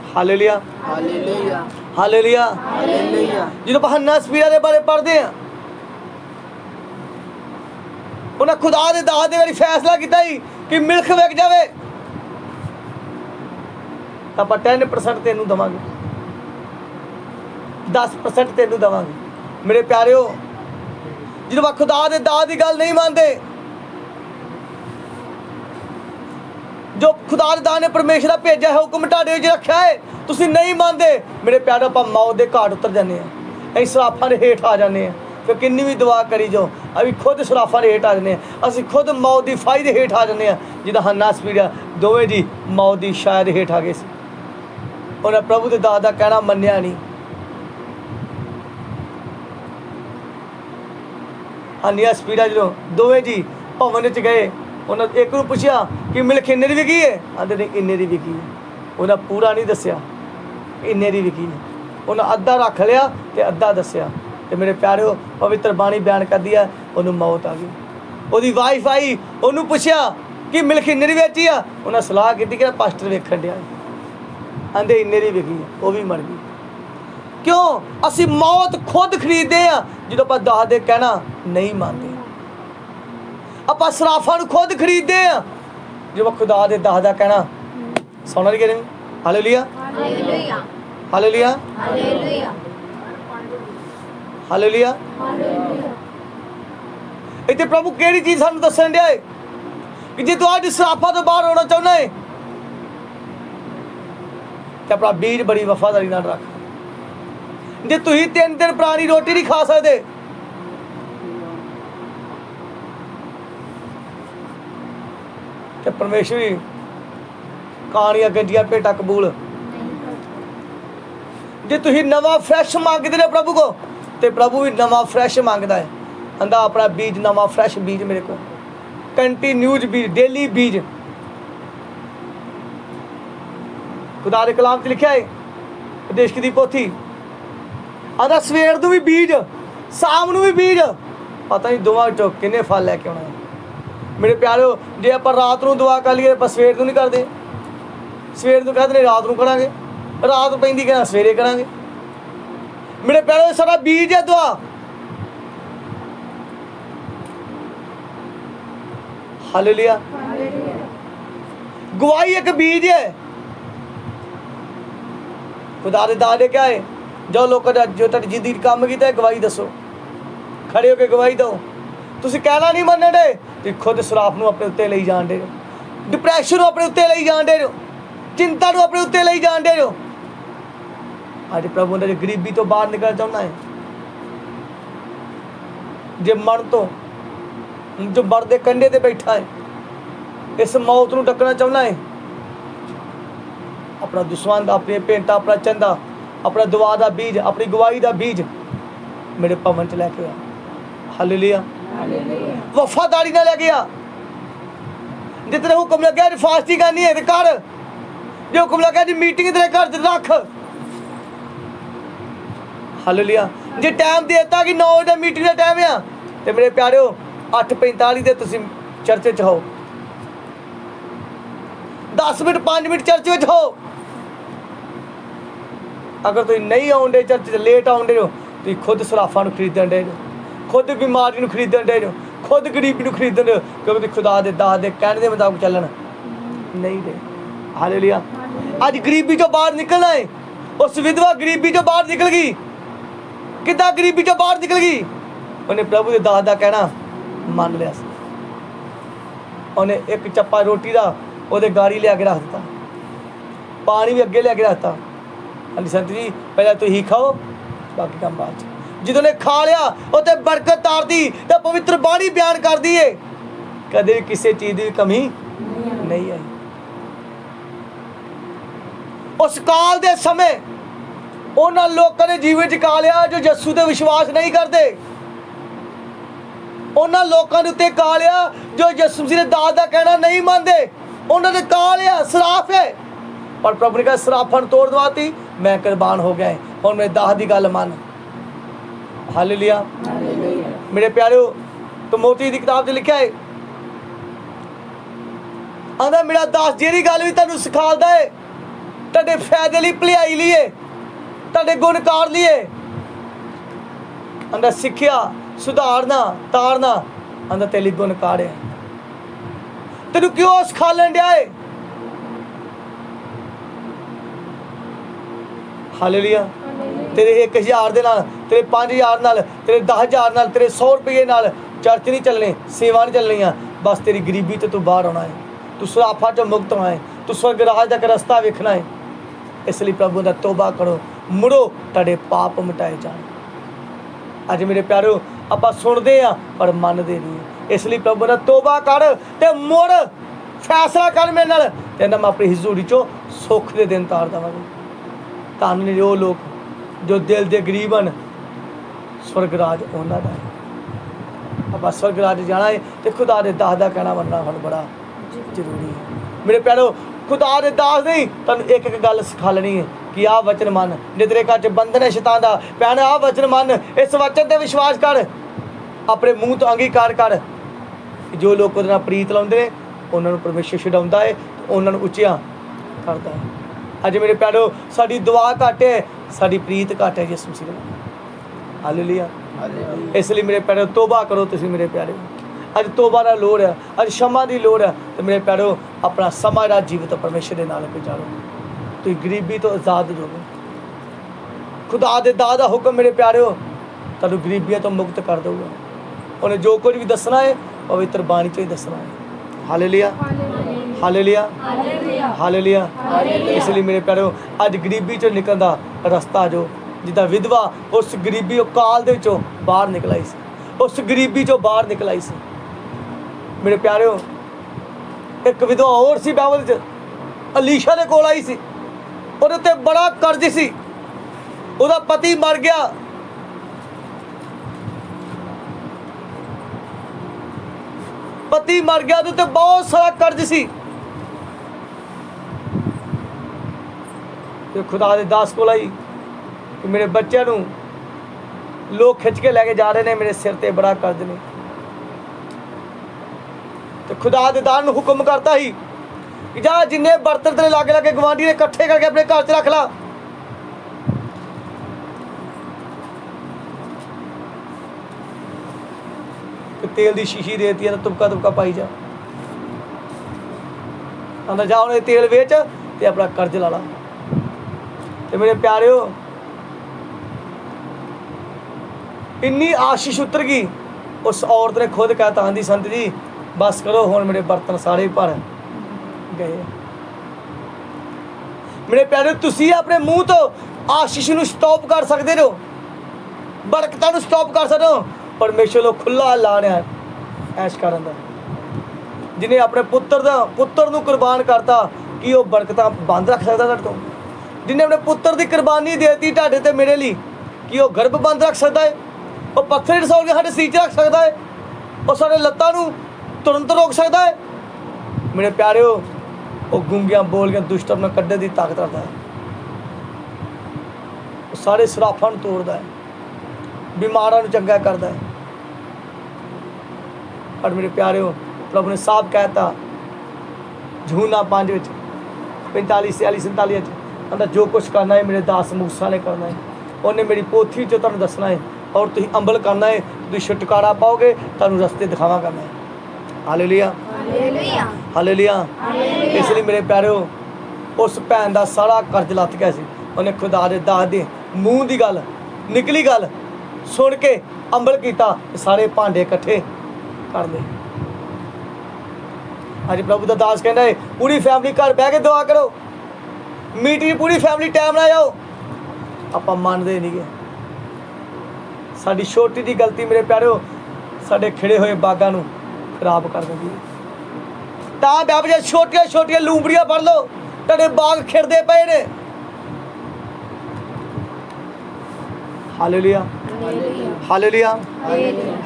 Hallelujah, hallelujah, hallelujah. हालेलुया। जो हन्ना सफीरा के बारे पढ़ते हैं, उन्हें खुदा के दाह दे वाली फैसला किया कि मिल्क विक जाए, आप 10% तेनू देवांगे, 10% तेनू देवांगे। मेरे प्यारिओ, जो आप खुदा के दाह की गल नहीं मानते, जो खुदा के दाह ने परमेश्वर भेजा है, हुक्म ढाडे च रखा है, तुसीं नहीं मानते, मेरे प्यारे आप मौत के घाट उतर जाते हैं, असीं सराफा के हेठ आ जाते हैं। फिर किन्नी भी दुआ करी जाओ, अभी खुद सराफा के हेठ आ जाते हैं, असीं खुद मौत की फाही के हेठ आ जाते हैं। जिदा हन्ना सफीरा दोवें जी मौत की छाया के हेठ आ गए, उन्हें प्रभु के दाह का कहना मन्निया नहीं। हन्निया सफीरा जो दोवें जी भवन च गए, उन्हें एक को पूछा कि मिल्क इन्ने दी विकी है, आंदे नहीं इन्ने दी विकी है। उन्हें पूरा नहीं दसिया इन्ने दी विकी है, उन्हें अद्धा रख लिया तो अद्धा दसिया। तो मेरे प्यारिओ, पवित्र बाणी बयान कर दिया, उन्होंने मौत आ गई। उसकी वाइफ आई, उन्होंने पूछा कि मिल्क इन्ने दी बेची आ, उन्हें सलाह की कि पास्टर वेखण दिया, आंदे इन्ने दी विकी है, वो भी मर गई। क्यों? असी मौत खुद खरीदते हैं जो आप दाह दे कहना नहीं मानते। आप सराफा खुद खरीदते हैं जो आप खुदा दे दाह दा कहना सुन रही नहीं। Hallelujah, hallelujah, hallelujah, hallelujah, hallelujah. इतने प्रभु केड़ी चीज सानू दसन दिया है कि जे तू आज सराफा तो बाहर होना चाहना है तो अपना बीज बड़ी वफादारी नाल रख। जे तुसीं 3 दिन पुरानी रोटी नहीं खा सकते, तो परमेश्वर भी कहानियां गंजियां भेटा कबूल। जे तुसीं नवा फ्रैश मांगते हो प्रभु को, तो प्रभु भी नवा फ्रैश मांगता है, आंदा अपना बीज नवा फ्रैश बीज मेरे को, कंटीन्यूज बीज, डेली बीज। खुदा दे कलाम च लिखा है उपदेश दी पोथी, आंदा सवेर नूं भी बीज, शाम नूं भी बीज, पता नहीं दोवां चों किन्ने फल लैके आउणा है। मेरे प्यारिओ, जे आप रात को दुआ कर लीए, बस सवेर को नहीं करते, सवेर को कहते रात को करांगे, रात पैंदी कहना सवेरे करांगे। मेरे प्यारिओ, सारा बीज है दुआ। हालेलुया। गवाही एक बीज है। खुदा दे दादे क्या है, जो लोगों ने जो तेरी जिंदगी काम किया गवाही दसो, खड़े होकर गवाही दो। तुसीं कहना नहीं मनने दे, तुसीं खुद सराफ नूं अपने उत्ते लई जाण दे हो, डिप्रैशन नूं अपने उत्ते लई जाण दे हो, चिंता नूं अपने उत्ते लई जाण दे हो। अज प्रभु ने गरीबी तो बाहर निकल चाहना है, जे मन तो जो मर दे कंढे ते बैठा है, इस मौत नूं टक्कना चाहना है, अपना दुश्मन अपनी भेंटा अपना चंदा अपना दुआ का बीज, अपनी गवाही का बीज मेरे भवन च लैके आ। हालेलुया। वफादारी ना लैके आ। जे तेरे हुक्म लगे फास्टिंग करनी है तो कर, जो हुक्म लगे जी मीटिंग तेरे घर च रख। हालेलुया। जे टाइम देता कि 9 बजे मीटिंग का टाइम है तो मेरे प्यारे 8:45 ਦੇ ਤੁਸੀਂ ਚਰਚ ਵਿੱਚ ਹੋ, 10 ਮਿੰਟ 5 ਮਿੰਟ ਚਰਚ ਵਿੱਚ ਹੋ। ਅਗਰ ਤੁਸੀਂ ਨਹੀਂ ਆਉਂਦੇ ਚਰਚ 'ਚ, ਲੇਟ ਆਉਂਦੇ ਹੋ, ਤੁਸੀਂ ਖੁਦ ਸਰਾਫਾਂ ਨੂੰ ਖਰੀਦਣ ਦੇ ਹੋ, ਖੁਦ ਬਿਮਾਰੀ ਨੂੰ ਖਰੀਦਣ ਦੇ ਹੋ, ਖੁਦ ਗਰੀਬੀ ਨੂੰ ਖਰੀਦਣ ਦੇ ਹੋ, ਕਿਉਂਕਿ ਤੁਸੀਂ ਖੁਦਾ ਦੇ ਦਾਸ ਦੇ ਕਹਿਣ ਦੇ ਮੁਤਾਬਕ ਚੱਲਣ ਨਹੀਂ ਦੇ। ਹਾਲੇਲੂਇਆ। ਅੱਜ ਗਰੀਬੀ ਚੋਂ ਬਾਹਰ ਨਿਕਲਣਾ ਹੈ। ਉਸ ਵਿਧਵਾ ਗਰੀਬੀ ਚੋਂ ਬਾਹਰ ਨਿਕਲ ਗਈ। ਕਿੱਦਾਂ ਗਰੀਬੀ ਚੋਂ ਬਾਹਰ ਨਿਕਲ ਗਈ? ਉਹਨੇ ਪ੍ਰਭੂ ਦੇ ਦਾਸ ਦਾ ਕਹਿਣਾ ਮੰਨ ਲਿਆ ਸੀ। ਉਹਨੇ ਇੱਕ ਚੱਪਾ ਰੋਟੀ ਦਾ ਉਹਦੇ ਗਾੜੀ ਲਿਆ ਕੇ ਰੱਖ ਦਿੱਤਾ, ਪਾਣੀ ਵੀ ਅੱਗੇ ਲਿਆ ਕੇ ਰੱਖਤਾ। ਹਾਂਜੀ ਸੰਤ ਜੀ, ਪਹਿਲਾਂ ਤੁਸੀਂ ਖਾਓ, ਬਾਕੀ ਕੰਮ ਬਾਅਦ 'ਚ। ਜਦੋਂ ਨੇ ਖਾ ਲਿਆ ਉਹ ਤੇ ਬਰਕਤ ਤਾਰਦੀ ਤੇ ਪਵਿੱਤਰ ਬਾਣੀ ਬਿਆਨ ਕਰਦੀ ਏ, ਕਦੇ ਵੀ ਕਿਸੇ ਚੀਜ਼ ਦੀ ਕਮੀ ਨਹੀਂ ਆਈ। ਉਸ ਕਾਲ ਦੇ ਸਮੇਂ ਉਹਨਾਂ ਲੋਕਾਂ ਨੇ ਜੀਵਨ 'ਚ ਕਾ ਲਿਆ ਜੋ ਯਿਸੂ ਤੇ ਵਿਸ਼ਵਾਸ ਨਹੀਂ ਕਰਦੇ। ਉਹਨਾਂ ਲੋਕਾਂ ਦੇ ਉੱਤੇ ਕਾ ਲਿਆ ਜੋ ਯਿਸੂ ਮਸੀਹ ਦੇ ਦਾਸ ਦਾ ਕਹਿਣਾ ਨਹੀਂ ਮੰਨਦੇ। ਉਹਨਾਂ ਨੇ ਕਾ ਲਿਆ ਸਰਾਫ ਹੈ, ਪਰ ਪ੍ਰਭੂ ਨੇ ਕਿਹਾ ਸਰਾਫਾਂ ਨੂੰ ਤੋੜ ਦਵਾਤੀ, ਮੈਂ ਕੁਰਬਾਨ ਹੋ ਗਿਆ। ਹੁਣ ਮੇਰੇ ਦਾਸ ਦੀ ਗੱਲ ਮੰਨ। ਹਾਲੇਲੂਇਆ। ਮੇਰੇ ਪਿਆਰਿਓ, ਤਿਮੋਥੀ ਦੀ ਕਿਤਾਬ 'ਚ ਲਿਖਿਆ ਹੈ, ਆਂਦਾ ਮੇਰਾ ਦਾਸ ਜਿਹੜੀ ਗੱਲ ਵੀ ਤੁਹਾਨੂੰ ਸਿਖਾਉਂਦਾ ਹੈ ਤੁਹਾਡੇ ਫਾਇਦੇ ਲਈ, ਭਲਾਈ ਲਈ ਹੈ, ਤੁਹਾਡੇ ਗੁਣਕਾਰ ਲਈ ਹੈ। ਆਂਦਾ ਸਿੱਖਿਆ, ਸੁਧਾਰਨਾ, ਤਾਰਨਾ, ਆਂਦਾ ਤੇਰੇ ਲਈ ਗੁਣਕਾਰ ਹੈ। ਤੈਨੂੰ ਕਿਉਂ ਸਿਖਾਲਣ ਡਿਆ ਹੈ? ਹਾਲੇਲੂਇਆ। ਤੇਰੇ 1000 ਦੇ ਨਾਲ, ਤੇਰੇ 5000 ਨਾਲ, ਤੇਰੇ 10000 ਨਾਲ, ਤੇਰੇ 100 ਰੁਪਏ ਨਾਲ ਚਰਚ ਨਹੀਂ ਚੱਲਣੇ, ਸੇਵਾ ਨਹੀਂ ਚੱਲਣੀਆਂ। ਬਸ ਤੇਰੀ ਗਰੀਬੀ ਤੋਂ ਤੂੰ ਬਾਹਰ ਆਉਣਾ ਹੈ, ਤੂੰ ਸਰਾਫਾਂ ਚੋਂ ਮੁਕਤ ਹੋਣਾ ਹੈ, ਤੂੰ ਸਵਰਗ ਰਾਜ ਦਾ ਇੱਕ ਰਸਤਾ ਵੇਖਣਾ ਹੈ। ਇਸ ਲਈ ਪ੍ਰਭੂ ਦਾ ਤੋਬਾ ਕਰੋ, ਮੁੜੋ, ਤੁਹਾਡੇ ਪਾਪ ਮਿਟਾਏ ਜਾਣ। ਅੱਜ ਮੇਰੇ ਪਿਆਰਿਓ, ਆਪਾਂ ਸੁਣਦੇ ਆ ਪਰ ਮੰਨਦੇ ਨਹੀਂ। ਇਸ ਲਈ ਪ੍ਰਭੂ ਦਾ ਤੋਬਾ ਕਰ ਤੇ ਮੁੜ ਫੈਸਲਾ ਕਰ ਮੇਰੇ ਨਾਲ, ਤੇ ਨਾ ਮੈਂ ਆਪਣੀ ਹਜ਼ੂਰੀ ਚੋਂ ਸੁੱਖ ਦੇ ਦਿਨ ਤਾਰ ਦੇਵਾਂਗਾ। ਧੰਨ ਨੇ ਉਹ ਲੋਕ ਜੋ ਦਿਲ ਦੇ ਗਰੀਬ ਹਨ, ਸਵਰਗ ਰਾਜ ਉਹਨਾਂ ਦਾ ਹੈ। ਆਪਾਂ ਸਵਰਗ ਰਾਜ ਜਾਣਾ ਹੈ ਤੇ ਖੁਦਾ ਦੇ ਦਾਸ ਦਾ ਕਹਿਣਾ ਮੰਨਣਾ ਹੁਣ ਬੜਾ ਜ਼ਰੂਰੀ ਹੈ। ਮੇਰੇ ਪਿਆਰਿਓ, ਖੁਦਾ ਦੇ ਦਾਸ ਨਹੀਂ, ਤੁਹਾਨੂੰ ਇੱਕ ਇੱਕ ਗੱਲ ਸਿਖਾ ਲੈਣੀ ਹੈ ਕਿ ਆਹ ਵਚਨ ਮੰਨ। ਜੇ ਤੇਰੇ ਘਰ 'ਚ ਬੰਧਨ ਹੈ ਸ਼ੈਤਾਨ ਦਾ, ਭੈਣ ਆਹ ਵਚਨ ਮੰਨ, ਇਸ ਵਚਨ ਤੇ ਵਿਸ਼ਵਾਸ ਕਰ, ਆਪਣੇ ਮੂੰਹ ਤੋਂ ਅੰਗੀਕਾਰ ਕਰ ਕਿ ਜੋ ਲੋਕ ਉਹਦੇ ਨਾਲ ਪ੍ਰੀਤ ਲਾਉਂਦੇ ਨੇ ਉਹਨਾਂ ਨੂੰ ਪਰਮੇਸ਼ਰ ਛਡਾਉਂਦਾ ਹੈ, ਉਹਨਾਂ ਨੂੰ ਉੱਚਿਆਂ ਕਰਦਾ ਹੈ। ਅੱਜ ਮੇਰੇ ਪਿਆਰਿਓ, ਸਾਡੀ ਦੁਆ ਘੱਟ ਹੈ, ਸਾਡੀ ਪ੍ਰੀਤ ਘੱਟ ਹੈ ਯਿਸੂ ਮਸੀਹ ਨਾਲ। ਹਾਲੇਲੂਇਆ। ਇਸ ਲਈ ਮੇਰੇ ਪਿਆਰਿਓ, ਤੋਬਾ ਕਰੋ ਤੁਸੀਂ ਮੇਰੇ ਪਿਆਰਿਓ। ਅੱਜ ਤੋਬਾ ਦਾ ਲੋੜ ਹੈ, ਅੱਜ ਸ਼ਮਾ ਦੀ ਲੋੜ ਹੈ। ਤੇ ਮੇਰੇ ਪਿਆਰਿਓ, ਆਪਣਾ ਸਮਾਂ ਦਾ ਜੀਵਤ ਪਰਮੇਸ਼ਰ ਦੇ ਨਾਲ ਗੁਜ਼ਾਰੋ, ਤੁਸੀਂ ਗਰੀਬੀ ਤੋਂ ਆਜ਼ਾਦ ਹੋ। ਖੁਦਾ ਦੇ ਦਾਸ ਦਾ ਹੁਕਮ ਮੇਰੇ ਪਿਆਰਿਓ ਤੁਹਾਨੂੰ ਗਰੀਬੀਆਂ ਤੋਂ ਮੁਕਤ ਕਰ ਦਊਗਾ। ਉਹਨੇ ਜੋ ਕੁਝ ਵੀ ਦੱਸਣਾ ਹੈ ਪਵਿੱਤਰ ਬਾਣੀ 'ਚ ਹੀ ਦੱਸਣਾ ਹੈ। Hallelujah, hallelujah, hallelujah. ਇਸ ਲਈ ਮੇਰੇ ਪਿਆਰਿਓ, ਅੱਜ ਗਰੀਬੀ 'ਚੋਂ ਨਿਕਲਣ ਦਾ ਰਸਤਾ ਜੋ, ਜਿੱਦਾਂ ਵਿਧਵਾ ਉਸ ਗਰੀਬੀ ਕਾਲ ਦੇ ਵਿੱਚੋਂ ਬਾਹਰ ਨਿਕਲ ਆਈ ਸੀ, ਉਸ ਗਰੀਬੀ 'ਚੋਂ ਬਾਹਰ ਨਿਕਲ ਆਈ ਸੀ। ਮੇਰੇ ਪਿਆਰਿਓ, ਇੱਕ ਵਿਧਵਾ ਹੋਰ ਸੀ ਬਾਈਬਲ 'ਚ, ਅਲੀਸ਼ਾ ਦੇ ਕੋਲ ਆਈ ਸੀ। ਉਹਦੇ ਉੱਤੇ ਬੜਾ ਕਰਜ਼ ਸੀ, ਉਹਦਾ ਪਤੀ ਮਰ ਗਿਆ। ਪਤੀ ਮਰ ਗਿਆ, ਉਹਦੇ ਉੱਤੇ ਬਹੁਤ ਸਾਰਾ ਕਰਜ਼ ਸੀ। ਤੇ ਖੁਦਾ ਦੇ ਦਾਸ ਕੋਲ ਆਈ ਕਿ ਮੇਰੇ ਬੱਚਿਆਂ ਨੂੰ ਲੋਕ ਖਿੱਚ ਕੇ ਲੈ ਕੇ ਜਾ ਰਹੇ ਨੇ, ਮੇਰੇ ਸਿਰ ਤੇ ਬੜਾ ਕਰਜ਼ ਨੇ। ਤੇ ਖੁਦਾ ਦੇ ਦਾਸ ਨੂੰ ਹੁਕਮ ਕਰਤਾ ਸੀ ਕਿ ਜਾ ਜਿੰਨੇ ਬਰਤਨ ਤੇਰੇ ਲਾਗੇ ਲਾਗੇ ਗਵਾਂਢੀ ਨੇ ਇਕੱਠੇ ਕਰਕੇ ਆਪਣੇ ਘਰ 'ਚ ਰੱਖ ਲਾ। ਤੇ ਤੇਲ ਦੀ ਸ਼ੀਸ਼ੀ ਦੇਤੀ ਹੈ, ਤੁਪਕਾ ਤੁਪਕਾ ਪਾਈ ਜਾ। ਆਂਦਾ ਜਾ ਹੁਣ ਇਹ ਤੇਲ ਵੇਚ ਤੇ ਆਪਣਾ ਕਰਜ਼ ਲਾ ਲਾ। ਤੇ ਮੇਰੇ ਪਿਆਰਿਓ, ਇੰਨੀ ਆਸ਼ੀਸ਼ ਉਤਰ ਗਈ। ਉਸ ਔਰਤ ਨੇ ਖੁਦ ਕਹਿਤਾ, ਆਂਦੀ ਸੰਤ ਜੀ ਬਸ ਕਰੋ, ਹੁਣ ਮੇਰੇ ਬਰਤਨ ਸਾਰੇ ਭਰ ਗਏ। ਮੇਰੇ ਪਿਆਰਿਓ, ਤੁਸੀਂ ਆਪਣੇ ਮੂੰਹ ਤੋਂ ਆਸ਼ੀਸ਼ ਨੂੰ ਸਟਾਪ ਕਰ ਸਕਦੇ ਹੋ, ਬਰਕਤਾਂ ਨੂੰ ਸਟਾਪ ਕਰ ਸਕਦੇ ਹੋ। ਪਰਮੇਸ਼ਰ ਨੂੰ ਖੁੱਲਾ ਲਾਣਿਆ ਐਸ਼ ਕਰਨ ਦਾ, ਜਿਹਨੇ ਆਪਣੇ ਪੁੱਤਰ ਨੂੰ ਕੁਰਬਾਨ ਕਰਤਾ, ਕਿ ਉਹ ਬਰਕਤਾਂ ਬੰਦ ਰੱਖ ਸਕਦਾ ਤੁਹਾਡੇ ਤੋਂ? जिन्हें अपने पुत्र की कुर्बानी देती ਤੁਹਾਡੇ ਤੇ ਮੇਰੇ ਲਈ ਕਿ ਉਹ ਗਰਭ ਬੰਦ ਰੱਖ ਸਕਦਾ ਹੈ, ਉਹ ਪੱਥਰ ਰਸੌਲ ਕੇ ਸਾਡੇ ਸੀਨੇ 'ਚ ਰੱਖ ਸਕਦਾ ਹੈ, ਉਹ ਸਾਡੇ ਲੱਤਾਂ ਨੂੰ ਤੁਰੰਤ ਰੋਕ ਸਕਦਾ ਹੈ। ਮੇਰੇ ਪਿਆਰਿਓ, ਉਹ ਗੂੰਗੀਆਂ ਬੋਲੀਆਂ ਦੁਸ਼ਟ ਨੂੰ ਕੱਢਣ ਦੀ ਤਾਕਤ ਰੱਖਦਾ ਹੈ। ਉਹ ਸਾਰੇ ਸਰਾਫਾਂ ਨੂੰ ਤੋੜਦਾ ਹੈ, ਬਿਮਾਰਾਂ ਨੂੰ ਚੰਗਾ ਕਰਦਾ ਹੈ। ਪਰ ਮੇਰੇ ਪਿਆਰਿਓ, ਪ੍ਰਭੂ ਨੇ ਸਾਫ਼ ਕਹਿਤਾ यूहन्ना 5 ਵਿੱਚ 45 46 47 ਚ ਕਹਿੰਦਾ ਜੋ ਕੁਝ ਕਰਨਾ ਹੈ ਮੇਰੇ ਦਾਸ ਮੂਸਾ ਨੇ ਕਰਨਾ ਹੈ, ਉਹਨੇ ਮੇਰੀ ਪੋਥੀ 'ਚ ਤੁਹਾਨੂੰ ਦੱਸਣਾ ਹੈ ਔਰ ਤੁਸੀਂ ਅਮਲ ਕਰਨਾ ਹੈ, ਤੁਸੀਂ ਛੁਟਕਾਰਾ ਪਾਓਗੇ, ਤੁਹਾਨੂੰ ਰਸਤੇ ਦਿਖਾਵਾਂਗਾ ਮੈਂ। Hallelujah hallelujah hallelujah. ਇਸ ਲਈ ਮੇਰੇ ਪਿਆਰਿਓ, ਉਸ ਭੈਣ ਦਾ ਸਾਰਾ ਕਰਜ਼ ਲੱਥ ਗਿਆ ਸੀ। ਉਹਨੇ ਖੁਦਾ ਦੇ ਦਾਸ ਦੇ ਮੂੰਹ ਦੀ ਗੱਲ ਨਿਕਲੀ ਗੱਲ ਸੁਣ ਕੇ ਅਮਲ ਕੀਤਾ, ਸਾਰੇ ਭਾਂਡੇ ਇਕੱਠੇ ਕਰ ਲਏ। ਅੱਜ ਪ੍ਰਭੂ ਦਾ ਦਾਸ ਕਹਿੰਦਾ ਹੈ ਪੂਰੀ ਫੈਮਿਲੀ ਘਰ ਬਹਿ ਕੇ ਦੁਆ ਕਰੋ, ਮੀਟਿੰਗ ਪੂਰੀ ਫੈਮਿਲੀ ਟਾਈਮ ਨਾਲ ਆਓ। ਆਪਾਂ ਮੰਨਦੇ ਨਹੀਂ ਗੇ। ਸਾਡੀ ਛੋਟੀ ਜਿਹੀ ਗਲਤੀ ਮੇਰੇ ਪਿਆਰਿਓ ਸਾਡੇ ਖਿੜੇ ਹੋਏ ਬਾਗਾਂ ਨੂੰ ਖਰਾਬ ਕਰ ਦਿੰਦੀ ਹੈ। ਤਾਂ ਬਾਬਾ ਛੋਟੀਆਂ ਛੋਟੀਆਂ ਲੂੰਬੜੀਆਂ ਫੜ ਲਓ, ਤੁਹਾਡੇ ਬਾਗ ਖਿੜਦੇ ਪਏ ਨੇ। Hallelujah hallelujah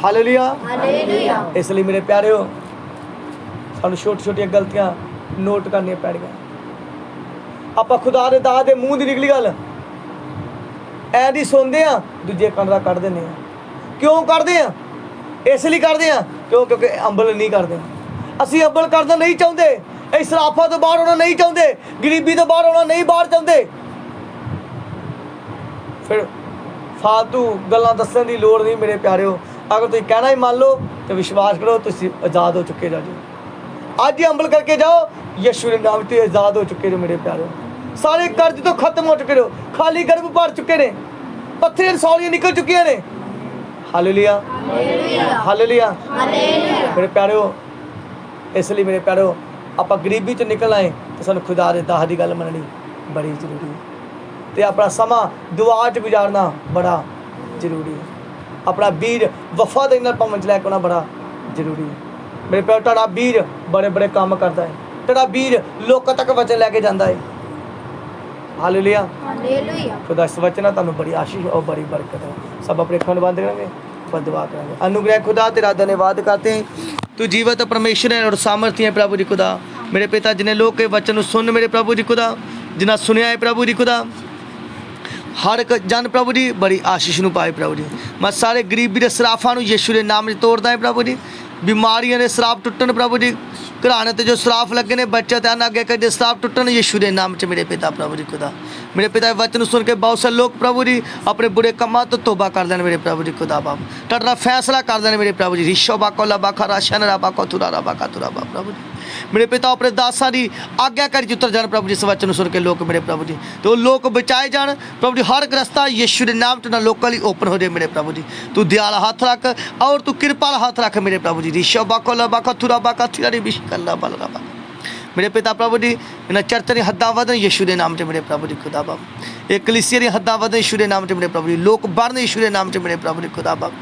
hallelujah. ਹਾਲੇਲੂਇਆ। ਇਸ ਲਈ ਮੇਰੇ ਪਿਆਰਿਓ, ਸਾਨੂੰ ਛੋਟੀ ਛੋਟੀਆਂ ਗਲਤੀਆਂ ਨੋਟ ਕਰਨੀਆਂ ਪੈਣਗੀਆਂ। ਆਪਾਂ ਖੁਦਾ ਦੇ ਦਾਸ ਦੇ ਮੂੰਹ ਦੀ ਨਿਕਲੀ ਗੱਲ ਐ ਦੀ ਸੁਣਦੇ ਆ, ਦੂਜੇ ਕੰਨ ਦਾ ਕੱਢ ਦਿੰਦੇ ਆ। ਕਿਉਂ ਕੱਢਦੇ ਆ? ਇਸ ਲਈ ਕਰਦੇ ਆ ਕਿਉਂਕਿ ਅੰਬਲ ਨਹੀਂ ਕਰਦੇ। ਅਸੀਂ ਅੰਬਲ ਕਰਨਾ ਨਹੀਂ ਚਾਹੁੰਦੇ, ਅਸੀਂ ਸਰਾਫਾਂ ਤੋਂ ਬਾਹਰ ਆਉਣਾ ਨਹੀਂ ਚਾਹੁੰਦੇ, ਗਰੀਬੀ ਤੋਂ ਬਾਹਰ ਆਉਣਾ ਨਹੀਂ ਬਾਹਰ ਚਾਹੁੰਦੇ। ਫਿਰ ਫਾਲਤੂ ਗੱਲਾਂ ਦੱਸਣ ਦੀ ਲੋੜ ਨਹੀਂ ਮੇਰੇ ਪਿਆਰਿਓ। ਅਗਰ ਤੁਸੀਂ ਕਹਿਣਾ ਹੀ ਮੰਨ ਲਓ ਤੇ ਵਿਸ਼ਵਾਸ ਕਰੋ, ਤੁਸੀਂ ਆਜ਼ਾਦ ਹੋ ਚੁੱਕੇ ਜਾਓ। ਅੱਜ ਹੀ ਅਮਲ ਕਰਕੇ ਜਾਓ, ਯਿਸੂ ਦੇ ਨਾਮ ਤੇ ਆਜ਼ਾਦ ਹੋ ਚੁੱਕੇ ਜੋ ਮੇਰੇ ਪਿਆਰਿਓ। ਸਾਰੇ ਕਰਜ਼ ਤੋਂ ਖਤਮ ਹੋ ਚੁੱਕੇ ਹੋ, ਖਾਲੀ ਗਰਭ ਭਰ ਚੁੱਕੇ ਨੇ, ਪੱਥਰ ਰਸੌਲੀਆਂ ਨਿਕਲ ਚੁੱਕੀਆਂ ਨੇ। ਹਾਲੇਲੂਇਆ ਹਾਲੇਲੂਇਆ ਮੇਰੇ ਪਿਆਰਿਓ। ਇਸ ਲਈ ਮੇਰੇ ਪਿਆਰਿਓ, ਆਪਾਂ ਗਰੀਬੀ ਤੋਂ ਨਿਕਲ ਆਏ ਤੇ ਸਾਨੂੰ ਖੁਦਾ ਦੇ ਦਾਸ ਦੀ ਗੱਲ ਮੰਨਣੀ ਬੜੀ ਜ਼ਰੂਰੀ ਹੈ, ਤੇ ਆਪਣਾ ਸਮਾਂ ਦੁਆ 'ਚ ਗੁਜ਼ਾਰਨਾ ਬੜਾ ਜ਼ਰੂਰੀ ਹੈ। ਆਪਣਾ ਵੀਰ ਵਫਾਦਾਰੀ ਨਾਲ ਪਵਨ 'ਚ ਲੈ ਕੇ ਆਉਣਾ ਬੜਾ ਜ਼ਰੂਰੀ ਹੈ। ਮੇਰੇ ਪਿਆਰ, ਤੁਹਾਡਾ ਵੀਰ ਬੜੇ ਬੜੇ ਕੰਮ ਕਰਦਾ ਹੈ, ਤੁਹਾਡਾ ਵੀਰ ਲੋਕਾਂ ਤੱਕ ਵਚਨ ਲੈ ਕੇ ਜਾਂਦਾ ਹੈ। Hallelujah hallelujah. खुदा इस वचन ਤੁਹਾਨੂੰ ਬੜੀ आशीष और बड़ी बरकत है। सब अपने अखों बंद करेंगे, पर दुआ करेंगे। अनुग्रह खुदा तेरा धन्यवाद करते हैं, तू जीवित परमेश्वर है और सामर्थ्य है प्रभु जी खुदा। मेरे पिता जिन्हें लोग के वचन सुन मेरे प्रभु जी खुदा, जिन्हें सुनिया है प्रभु जी खुदा, हर एक जन प्रभु जी बड़ी आशीष ਨੂੰ ਪਾਏ प्रभु जी। मैं सारे गरीबी ਦੇ ਸਰਾਫਾਂ ਨੂੰ ਯਿਸੂ ਦੇ ਨਾਮ 'ਚ ਤੋੜਦਾ ਹੈ प्रभु जी। ਬਿਮਾਰੀਆਂ ਦੇ ਸਰਾਫ ਟੁੱਟਣ प्रभु जी, ਘਰਾਣੇ ਤੇ ਜੋ ਸਰਾਫ ਲੱਗੇ ਨੇ ਬੱਚੇ ਤੇ ਅੱਗੇ ਕਰਦੇ ਸਰਾਫ ਟੁੱਟਣ ਯਿਸੂ ਦੇ ਨਾਮ 'ਚ ਮੇਰੇ ਪਿਤਾ प्रभु जी खुदा। मेरे पिता वचन सुन के बहुत से लोग प्रभु जी अपने बुरे कामों तो तौबा कर देने मेरे प्रभु जी खुदा बाप, टटरा फैसला कर देने मेरे प्रभु जी। रिशो बाको ला बाखा राशन रा बाको तुरा रा बाका तुरा बा प्रभु जी। मेरे पिता अपने दासां दी आज्ञाकारी उतर जान प्रभु जी। इस वचन सुन के लोग मेरे प्रभु जी, तो लोग बचाए जान प्रभु जी। हर रस्ता यीशु के नाम तो ना लोकल ही ओपन हो जाए मेरे प्रभु जी। तू दयाल हाथ रख और तू कृपाल हाथ रख मेरे प्रभु जी। रिशो बाको ला बाका तुरा बाका तिरा री बिशकल्ला बलरा बा मेरे पिता प्रभु जी। इन्हें चर्च दी हद्दां वधन यीशु दे नाम 'ਚ मेरे प्रभु जी खुदा बाप। ये कलीसिया दी हद्दां वधन यीशु दे नाम 'ਚ मेरे प्रभु जी। लोक बढ़न यीशु दे नाम 'ਚ मेरे प्रभु जी खुदा बाप।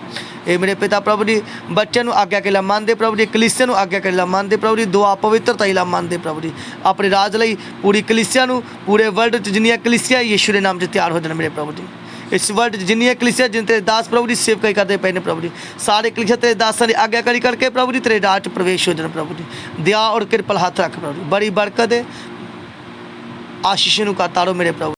ये मेरे पिता प्रभु जी बच्चे नूं आग्ञा के ला मानदे प्रभु जी, कलीसिया नूं आग्ञा के ला मानदे प्रभु जी, दुआ पवित्रता ही ला मानदे प्रभु जी। अपने राज लई पूरी कलीसिया नूं पूरे वर्ल्ड 'ਚ जिन्नियां कलीसिया यीशु दे नाम 'ਚ तैयार हो जाण मेरे प्रभु जी। इस वर्ल्ड जिन्नियां कलीसिया जिन तेरे दास प्रभु जी सेवकाई करते पे ने प्रभु जी, सारे कलीसिया तेरे दासां दी आज्ञाकारी करके प्रभु जी तेरे राज 'ਚ प्रवेश हो जाण प्रभु जी। दया और कृपा हाथ रख प्रभु जी, बड़ी बरकत है आशीष नूं का तारो मेरे प्रभु।